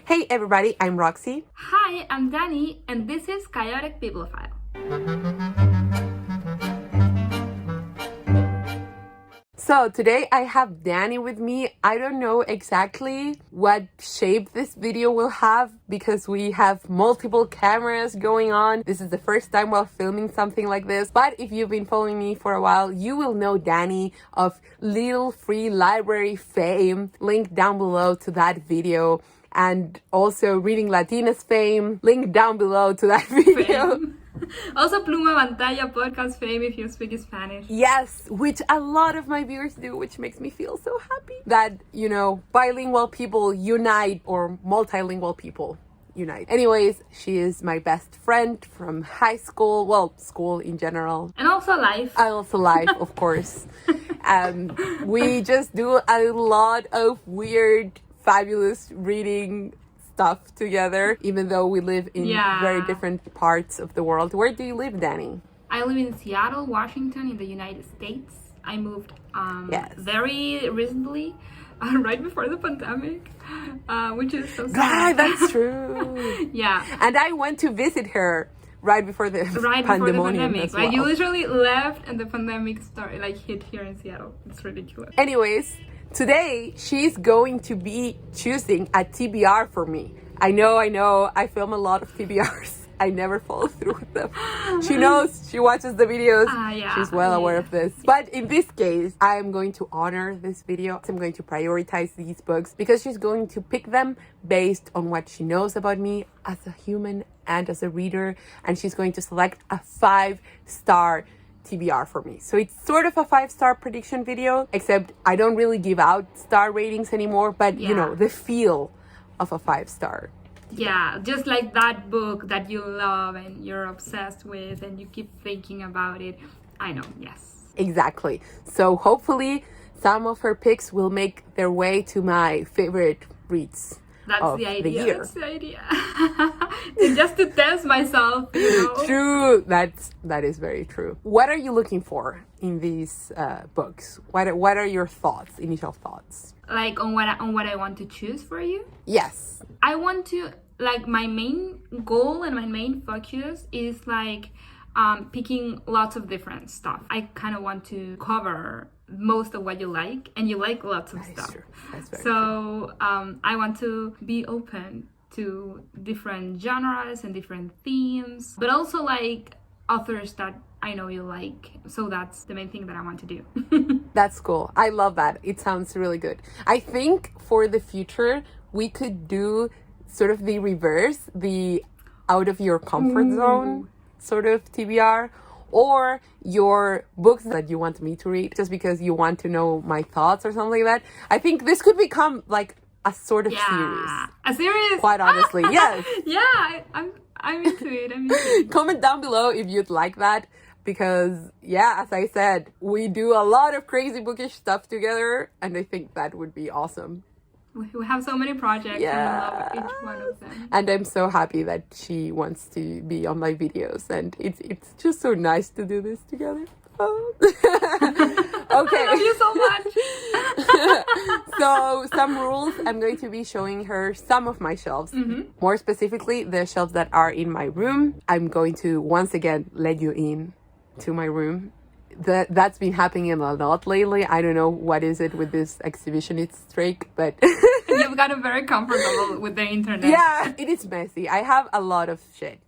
Hey everybody, I'm Roxy. Hi, I'm Dani, and this is Chaotic Bibliophile. So today I have Dani with me. I don't know exactly what shape this video will have because we have multiple cameras going on. This is the first time while filming something like this. But if you've been following me for a while, you will know Dani of Little Free Library fame. Link down below to that video. And also Reading Latinas fame. Link down below to that video. Also Pluma Pantalla podcast fame if you speak Spanish. Yes, which a lot of my viewers do, which makes me feel so happy that, you know, bilingual people unite or multilingual people unite. Anyways, she is my best friend from high school, well, school in general. And also life. And also life, of course. We just do a lot of weird, fabulous reading stuff together, even though we live in very different parts of the world. Where do you live, Dani? I live in Seattle, Washington, in the United States. I moved very recently, right before the pandemic, which is so sad. God, that's true. Yeah. And I went to visit her right before the pandemic. Like you literally left and the pandemic started, like hit here in Seattle. It's ridiculous. Anyways, today, she's going to be choosing a TBR for me. I know, I film a lot of TBRs. I never follow through with them. She knows, she watches the videos. She's well aware of this. But in this case, I'm going to honor this video. I'm going to prioritize these books because she's going to pick them based on what she knows about me as a human and as a reader. And she's going to select a 5-star TBR for me. So it's sort of a 5-star prediction video, except I don't really give out star ratings anymore, but you know, the feel of a 5-star. Yeah, just like that book that you love and you're obsessed with and you keep thinking about it. I know, yes. Exactly. So hopefully some of her picks will make their way to my favorite reads. That's the idea. That's the idea. Just to test myself, you know. True. That is very true. What are you looking for in these books? What are your thoughts, initial thoughts? Like on what I want to choose for you? Yes. I want to, like, my main goal and my main focus is like picking lots of different stuff. I kind of want to cover most of what you like, and you like lots of stuff. True. That's very true. I want to be open to different genres and different themes, but also like authors that I know you like. So that's the main thing that I want to do. That's cool. I love that. It sounds really good. I think for the future, we could do sort of the reverse, the out of your comfort zone sort of TBR, or your books that you want me to read just because you want to know my thoughts or something like that. I think this could become like a sort of series. A series? Quite honestly, yes. Yeah, I'm into it. Comment down below if you'd like that because, yeah, as I said, we do a lot of crazy bookish stuff together and I think that would be awesome. We have so many projects and I love each one of them. And I'm so happy that she wants to be on my videos and it's just so nice to do this together. Oh. Okay. I love you so much. So some rules, I'm going to be showing her some of my shelves. More specifically, the shelves that are in my room. I'm going to once again let you in to my room. That's been happening a lot lately. I don't know what is it with this exhibitionist streak, but you've gotten very comfortable with the internet. Yeah, it is messy. I have a lot of shit,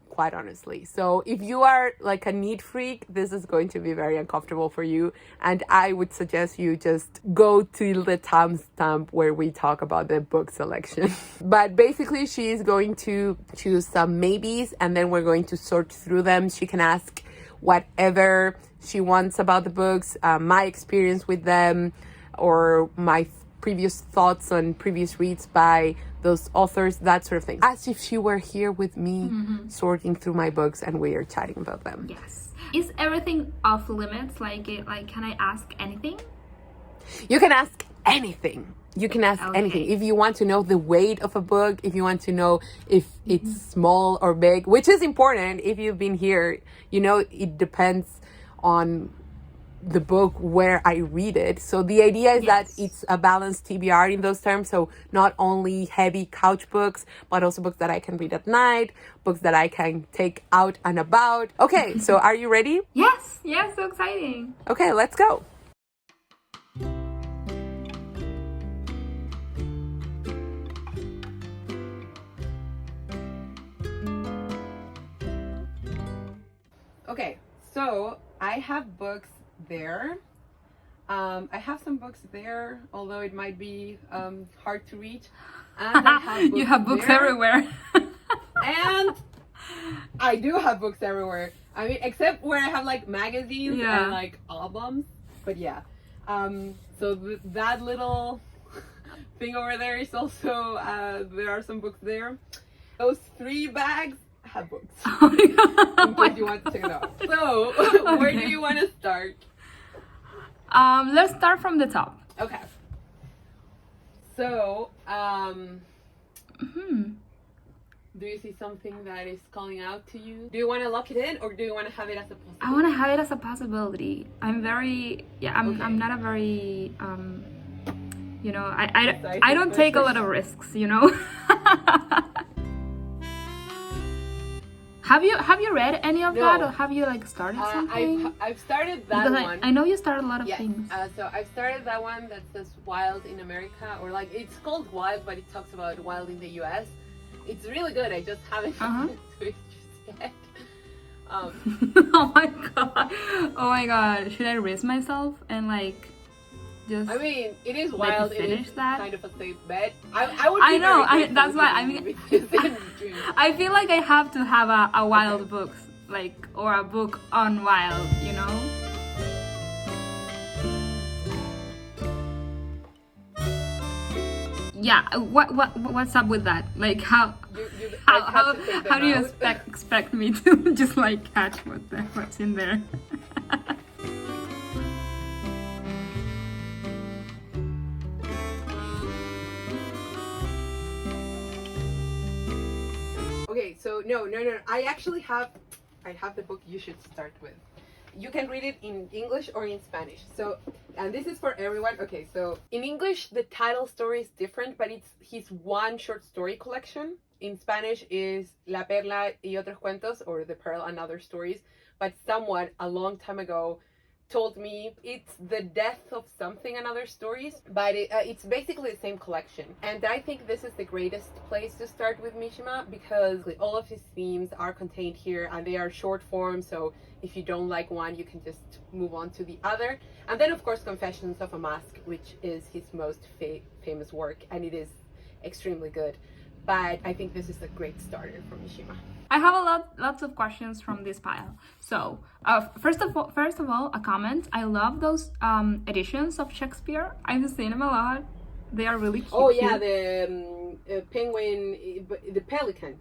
quite honestly. So if you are like a neat freak, this is going to be very uncomfortable for you. And I would suggest you just go to the timestamp where we talk about the book selection. But basically, she is going to choose some maybes and then we're going to sort through them. She can ask whatever she wants about the books, my experience with them, or my previous thoughts on previous reads by those authors, that sort of thing. As if she were here with me, sorting through my books and we are chatting about them. Yes. Is everything off limits? Like, can I ask anything? You can ask anything. You can ask anything. If you want to know the weight of a book, if you want to know if it's small or big, which is important if you've been here, you know, it depends on the book where I read it. So the idea is that it's a balanced TBR in those terms. So not only heavy couch books, but also books that I can read at night, books that I can take out and about. Okay, so are you ready? Yes, so exciting. Okay, let's go. Okay, so I have books there. I have some books there, although it might be hard to reach. And I have books you have books there. everywhere. And I do have books everywhere. I mean, except where I have like magazines and like albums. But yeah. So that little thing over there is also, there are some books there. Those 3 bags have books. Oh my God. In case you want to check it out. So, where do you want to start? Let's start from the top. Okay. So, do you see something that is calling out to you? Do you want to lock it in, or do you want to have it as a possibility? I want to have it as a possibility. I'm not a very, you know, I don't take a lot of risks, you know. Have you read any of that, or have you like started something? I've started that because one. I know you started a lot of things. So I've started that one that says Wild in America, or like it's called Wild, but it talks about Wild in the U.S. It's really good. I just haven't gotten to it just yet. Oh my god! Should I risk myself and like? I mean, it is Wild. It is kind of a safe bet. I would. I know. That's why. I mean, I feel like I have to have a Wild book, like, or a book on Wild. You know. Yeah. What's up with that? Like, how do you expect me to just like catch what's in there? Okay, so no. I have the book you should start with. You can read it in English or in Spanish. So, and this is for everyone. Okay, so in English, the title story is different, but it's his one short story collection. In Spanish is La Perla y otros cuentos, or The Pearl and Other Stories. But someone a long time ago told me it's The Death of Something and Other Stories, but it's basically the same collection. And I think this is the greatest place to start with Mishima, because all of his themes are contained here, and they are short form, so if you don't like one, you can just move on to the other. And then of course Confessions of a Mask, which is his most famous work, and it is extremely good. But I think this is a great starter for Mishima. I have lots of questions from this pile. So, first of all, a comment. I love those editions of Shakespeare. I've seen them a lot. They are really cute. Oh yeah, the penguin, the Pelican.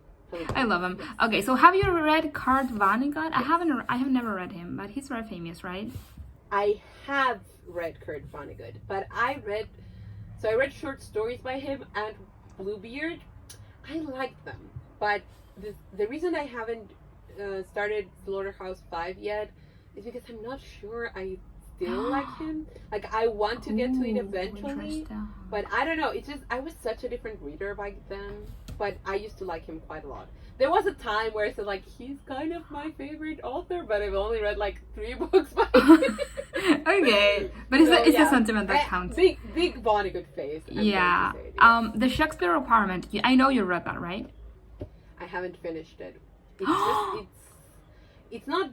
I love him. Okay, so have you read Kurt Vonnegut? I have never read him, but he's very famous, right? I have read Kurt Vonnegut, but I read short stories by him and Bluebeard. I like them, but the reason I haven't started Slaughterhouse 5 yet is because I'm not sure I still like him. Like, I want to get to it eventually, but I don't know. It's just, I was such a different reader back then, but I used to like him quite a lot. There was a time where I said, like, he's kind of my favorite author, but I've only read like 3 books by him. Okay, but it's the sentiment that counts. Big Vonnegut phase. Yeah. The Shakespeare Requirement. I know you read that, right? I haven't finished it. It's just it's not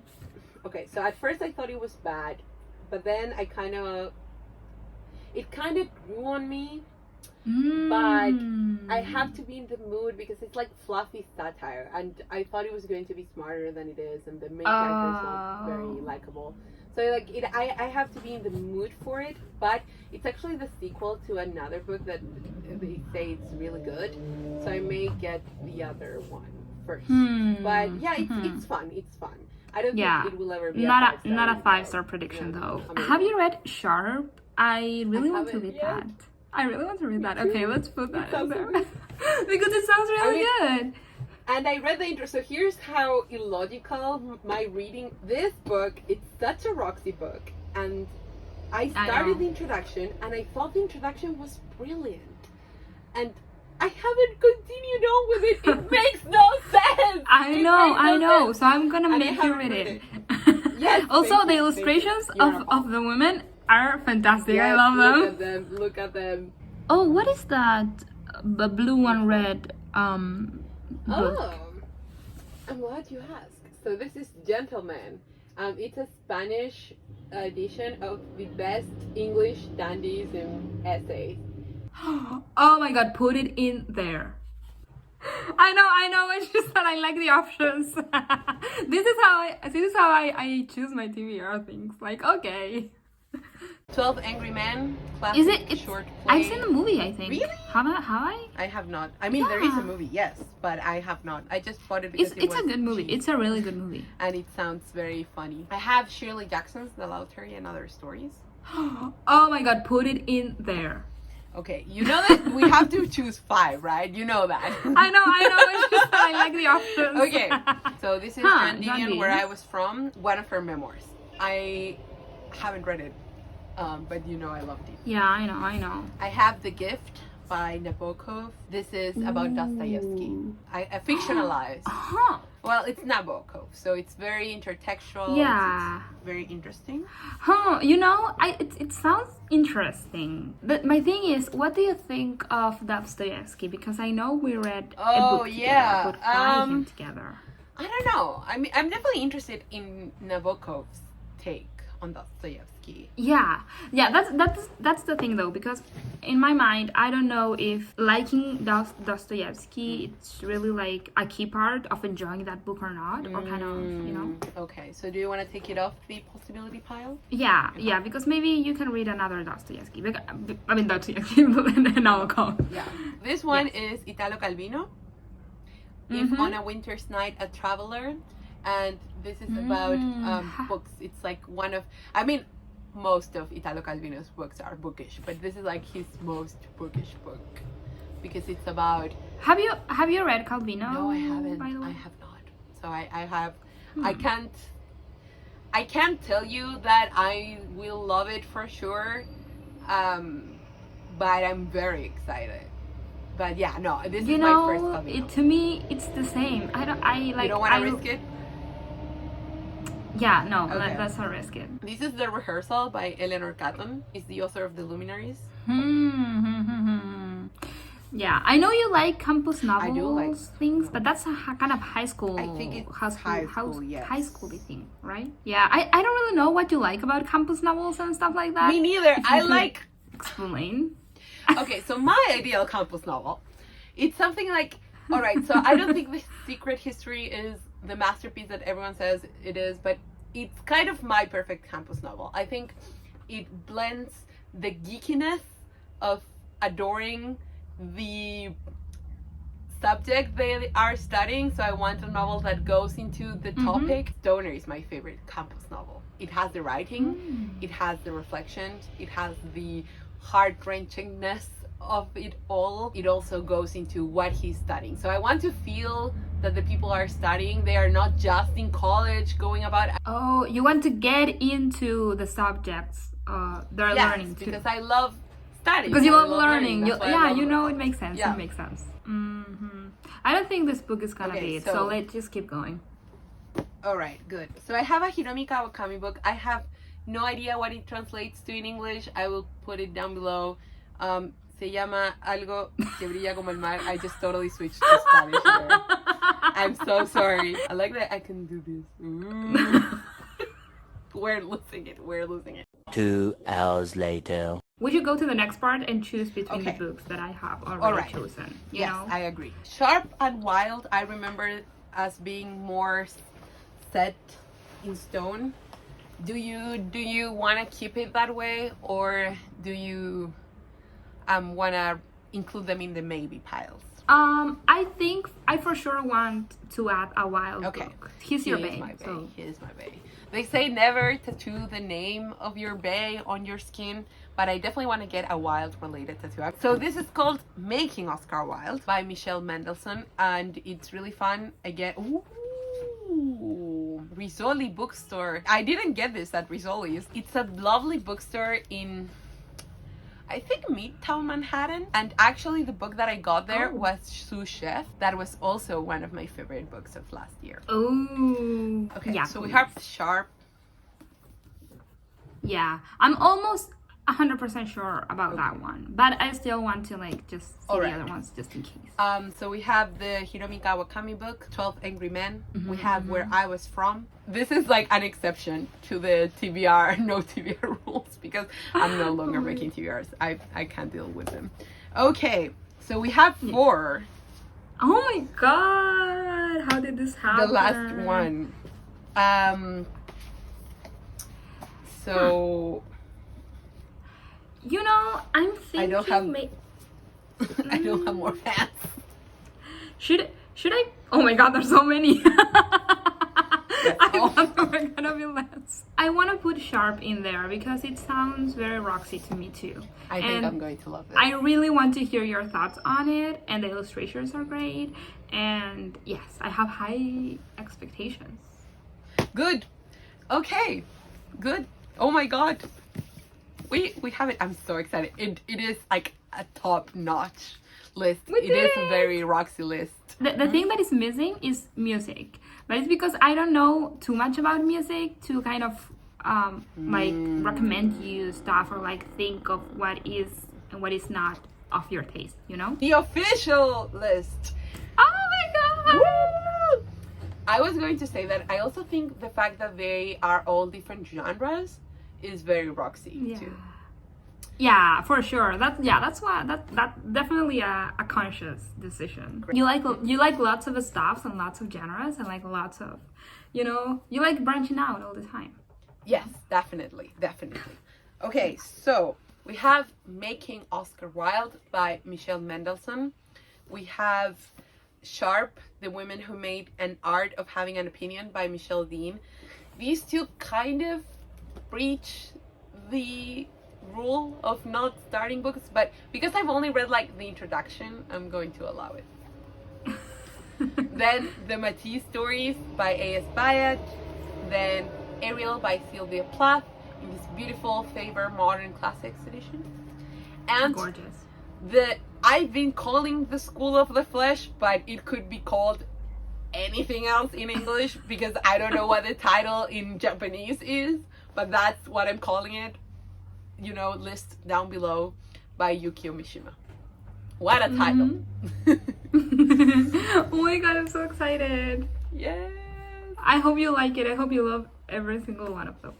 okay. So at first I thought it was bad, but then it kind of grew on me. But I have to be in the mood because it's like fluffy satire, and I thought it was going to be smarter than it is, and the main character is not very likable. So like I have to be in the mood for it. But it's actually the sequel to another book that they say it's really good, so I may get the other one first. But yeah, it's fun. It's fun. I don't think it will ever be not a 5-star prediction though. Have you read Sharp? I really want to read that. I really want to read that. Okay, let's put that in there. Because it sounds really good. And I read the intro. So here's how illogical my reading. This book, it's such a Roxy book. and I started the introduction, and I thought the introduction was brilliant. And I haven't continued on with it. It makes no sense. I know. So I'm gonna make you read it. Yes. Also, the illustrations of the women are fantastic. Yes, I love them. Look at them. Oh, what is that? The blue and red book. Oh, I'm glad you asked. So this is Gentleman. It's a Spanish edition of the best English dandism essays. Oh my god, put it in there. I know. It's just that I like the options. This is how I choose my TBR things. Like, okay. 12 Angry Men. Classic Is it? Short play. I've seen the movie, I think. Really? Have I? I have not. I mean, there is a movie, yes, but I have not. I just bought it because It's a good movie. cheap. It's a really good movie. And it sounds very funny. I have Shirley Jackson's The Lottery and Other Stories. Oh my god, put it in there. Okay, you know that we have to choose 5, right? You know that. I know. It's just that I like the options. Okay, so this is Dandelion, where I was from, one of her memoirs. I haven't read it, but you know I loved it. Yeah, I know. I have The Gift by Nabokov. This is about Dostoevsky. I fictionalized. Huh. Well, it's Nabokov, so it's very intertextual. Yeah. It's very interesting. Huh, you know, it sounds interesting. But my thing is, what do you think of Dostoevsky? Because I know we read a book together, but by him together. I don't know. I mean, I'm definitely interested in Nabokov's take on Dostoevsky. Yeah, that's the thing though, because in my mind, I don't know if liking Dostoevsky it's really like a key part of enjoying that book or not, or kind of, you know. Okay, so do you want to take it off the possibility pile? Yeah, because maybe you can read another Dostoevsky. I mean Dostoevsky, Nabokov. Yeah. This one is Italo Calvino. If on a winter's night, a traveler. And this is about books. It's like one of, I mean, most of Italo Calvino's books are bookish, but this is like his most bookish book because it's about. Have you read Calvino? No, I haven't. By the way? I have not. So I have. I can't tell you that I will love it for sure, but I'm very excited. But yeah, no, this is my first Calvino. To me, it's the same. You don't want to risk it? Yeah, no, Okay. let's not risk it. This is The Rehearsal by Eleanor Catton. Is the author of The Luminaries. Yeah, I know you like campus novels, I do like things, but that's a kind of high school. I think it's high yes. schooly thing, right? Yeah, I don't really know what you like about campus novels and stuff like that. Me neither. I like. Explain. Okay, so my ideal campus novel, it's something like. All right, so I don't think The Secret History is the masterpiece that everyone says it is, but it's kind of my perfect campus novel. I think it blends the geekiness of adoring the subject they are studying. So I want a novel that goes into the topic. Stoner is my favorite campus novel. It has the writing, it has the reflection, it has the heart-wrenchingness of it all. It also goes into what he's studying. So I want to feel that the people are studying, they are not just in college going about. Oh, you want to get into the subjects they're learning too. Because I love studying. Because you love learning. It makes sense. Yeah. It makes sense. I don't think this book is gonna be it, so let's just keep going. Alright, good. So I have a Hiromi Kawakami book. I have no idea what it translates to in English. I will put it down below. Se llama Algo que brilla como el mar. I just totally switched to Spanish there. I'm so sorry. I like that I can do this. We're losing it. 2 hours later. Would you go to the next part and choose between the books that I have already chosen? Yes, I agree. Sharp and Wild, I remember as being more set in stone. Do you want to keep it that way, or do you want to include them in the maybe piles? I think I for sure want to add a Wilde book. He's your bae. He is my bae. They say never tattoo the name of your bae on your skin, but I definitely want to get a Wilde related tattoo. So this is called Making Oscar Wilde by Michelle Mendelssohn, and it's really fun. Again, Rizzoli bookstore. I didn't get this at Rizzoli's. It's a lovely bookstore in, I think, Midtown Manhattan. And actually the book that I got there was Sous Chef. That was also one of my favorite books of last year. Oh. Okay, Yeah, so we please. have Sharp. Yeah, I'm almost 100% sure about that one, but I still want to like just see Alright. the other ones just in case. So we have the Hiromi Kawakami book, 12 Angry Men. We have Where I Was From. This is like an exception to the TBR, no TBR rules, because I'm no longer making TBRs. I can't deal with them. Okay, so we have 4. Oh my god, how did this happen? The last one. So You know, I'm thinking I don't have more hands. Should I? Oh my god, there's so many. I all. thought there were gonna be less. I want to put Sharp in there because it sounds very Roxy to me too. I think I'm going to love this. I really want to hear your thoughts on it, and the illustrations are great. And yes, I have high expectations. Good. Okay. Good. Oh my god. We have it. I'm so excited. It is like a top-notch list. We It did is it! a very Roxy list. The thing that is missing is music, but it's because I don't know too much about music to kind of like recommend you stuff or like think of what is and what is not of your taste, you know? The official list. Oh my god! Woo! I was going to say that I also think the fact that they are all different genres is very Roxy too. Yeah, for sure. That's why that definitely a conscious decision. You like lots of stuffs and lots of genres and like lots of, you like branching out all the time. Yes, definitely. Okay, so we have Making Oscar Wilde by Michelle Mendelssohn. We have Sharp, The Women Who Made an Art of Having an Opinion by Michelle Dean. These two kind of breach the rule of not starting books, but because I've only read like the introduction, I'm going to allow it. Then The Matisse Stories by A.S. Bayat. Then Ariel by Sylvia Plath in this beautiful Faber Modern Classics edition. And Gorgeous. I've been calling The School of the Flesh, but it could be called anything else in English because I don't know what the title in Japanese is, but that's what I'm calling it. List down below by Yukio Mishima. What a title. Oh my god, I'm so excited. Yes. I hope you like it. I hope you love every single one of those.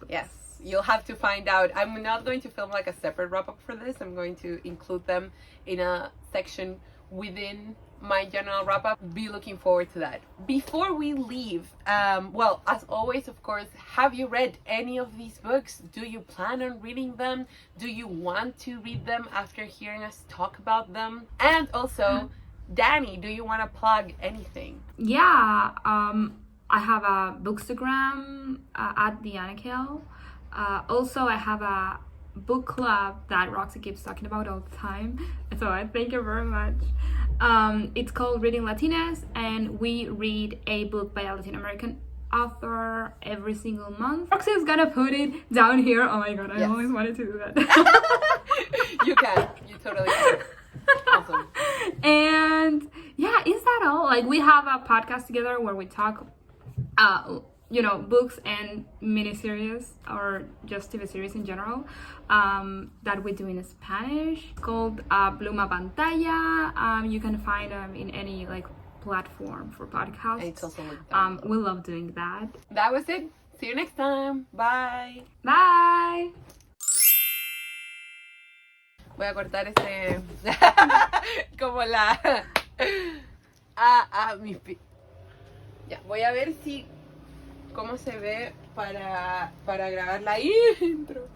Yes. You'll have to find out. I'm not going to film like a separate wrap-up for this. I'm going to include them in a section within my general wrap-up. Be looking forward to that. Before we leave, well, as always, of course, have you read any of these books? Do you plan on reading them? Do you want to read them after hearing us talk about them? And also, Dani, do you want to plug anything? Yeah, I have a bookstagram at the Anakel. Also, I have a book club that Roxy keeps talking about all the time. So I thank her very much. It's called Reading Latinas, and we read a book by a Latin American author every single month. Roxy is gonna put it down here. Oh my god, I always wanted to do that. You can. You totally can. Awesome. And yeah, is that all? Like, we have a podcast together where we talk books and miniseries or just TV series in general that we do in Spanish called Pluma Pantalla. You can find them in any like platform for podcasts. And it's also like we love doing that. That was it. See you next time. Bye. Bye. Voy a cortar como la mi ya, voy a ver si cómo se ve para grabar la intro.